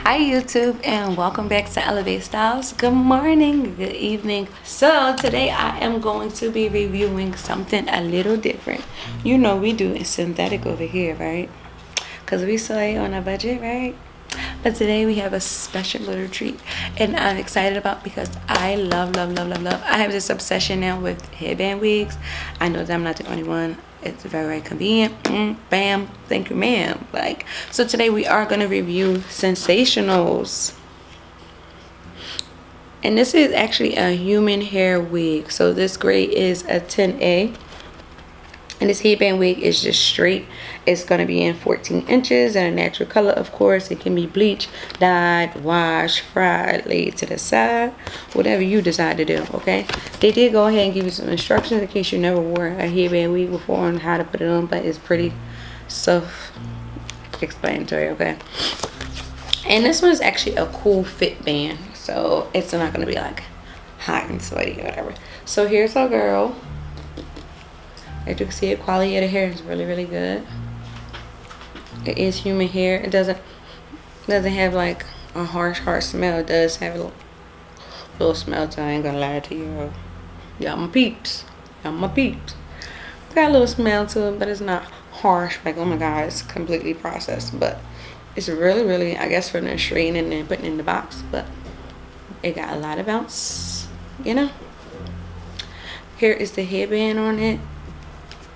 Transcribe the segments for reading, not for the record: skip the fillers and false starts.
Hi YouTube, and welcome back to Elevate Styles. Good morning, good evening. So today I am going to be reviewing something a little different. You know we do it synthetic over here, right? Because we slay on a budget, right? But today we have a special little treat, and I'm excited about because I love. I have this obsession now with headband wigs. I know that I'm not the only one. It's very convenient. Bam, thank you, ma'am. Like, so today we are going to review Sensationals, and this is actually a human hair wig. So this grade is a 10A. And this headband wig is just straight. It's going to be in 14 inches and a natural color, of course. It can be bleached, dyed, washed, fried, laid to the side, whatever you decide to do, okay? They did go ahead and give you some instructions in case you never wore a headband wig before on how to put it on, but it's pretty self-explanatory, okay? And this one is actually a cool fit band, so it's not going to be like hot and sweaty or whatever. So here's our girl. As you can see, the quality of the hair is really good. It is human hair. It doesn't have like a harsh smell. It does have a little smell to it. I ain't gonna lie to you. Y'all my peeps. Got a little smell to it, but it's not harsh. Like, oh my god, it's completely processed. But it's really, I guess, for the straightening and putting in the box. But it got a lot of bounce, you know. Here is the headband on it.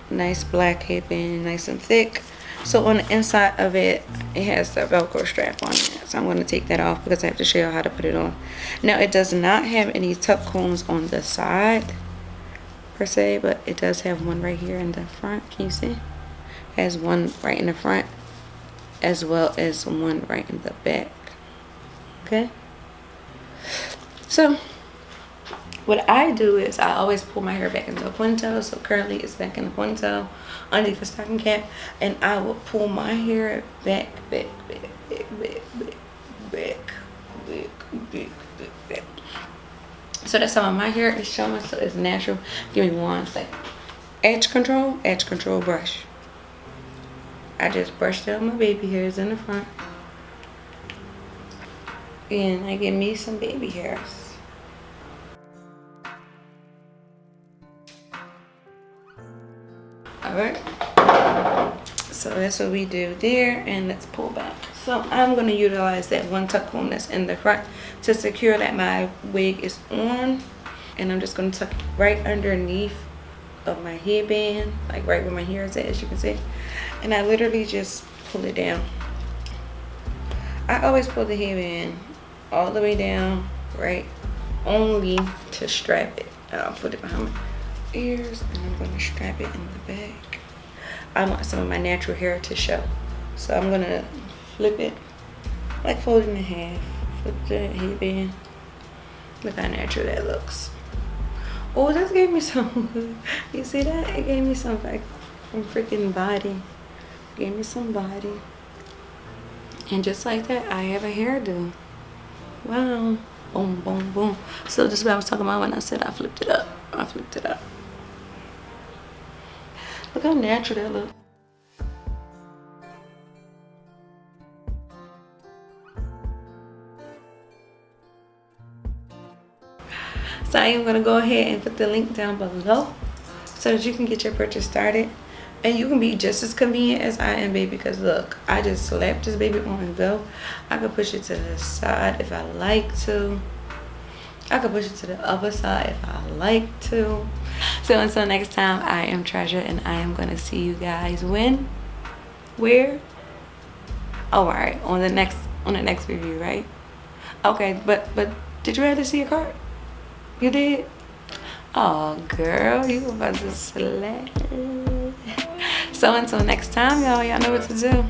Nice black headband, nice and thick. So on the inside of it, it has the Velcro strap on it. So I'm going to take that off because I have to show you how to put it on. Now it does not have any tuck combs on the side per se, but it does have one right here in the front. Can you see? It has one right in the front as well as one right in the back. Okay. So what I do is I always pull my hair back into a ponytail. So currently it's back in a ponytail underneath the stocking cap, and I will pull my hair back. So that's how my hair is showing, so it's natural. Give me one second. Edge control brush. I just brushed out my baby hairs in the front, and I give me some baby hairs. Alright, so that's what we do there, and let's pull back. So I'm going to utilize that one tuck comb that's in the front to secure that my wig is on, and I'm just going to tuck it right underneath of my headband, like right where my hair is at, as you can see, and I literally just pull it down. I always pull the headband all the way down, right, only to strap it. I'll put it behind my ears, and I'm going to strap it in the back. I want some of my natural hair to show, so I'm going to flip it, like fold it in half, flip the headband. Look how natural that looks. Oh, this gave me some you see that? It gave me some like from freaking body. Gave me some body, and just like that I have a hairdo. Wow. Boom. So this is what I was talking about when I said I flipped it up. Look how natural that looks. So I am going to go ahead and put the link down below so that you can get your purchase started. And you can be just as convenient as I am, baby, because look, I just slapped this baby on and go. I could push it to the side if I like to. I could push it to the other side if I like to. So until next time, I am Treasure, and I am going to see you guys when? Where? Oh, all right, on the next review, right? Okay, but did you rather see a card? You did? Oh, girl, you about to slap. So until next time, y'all know what to do.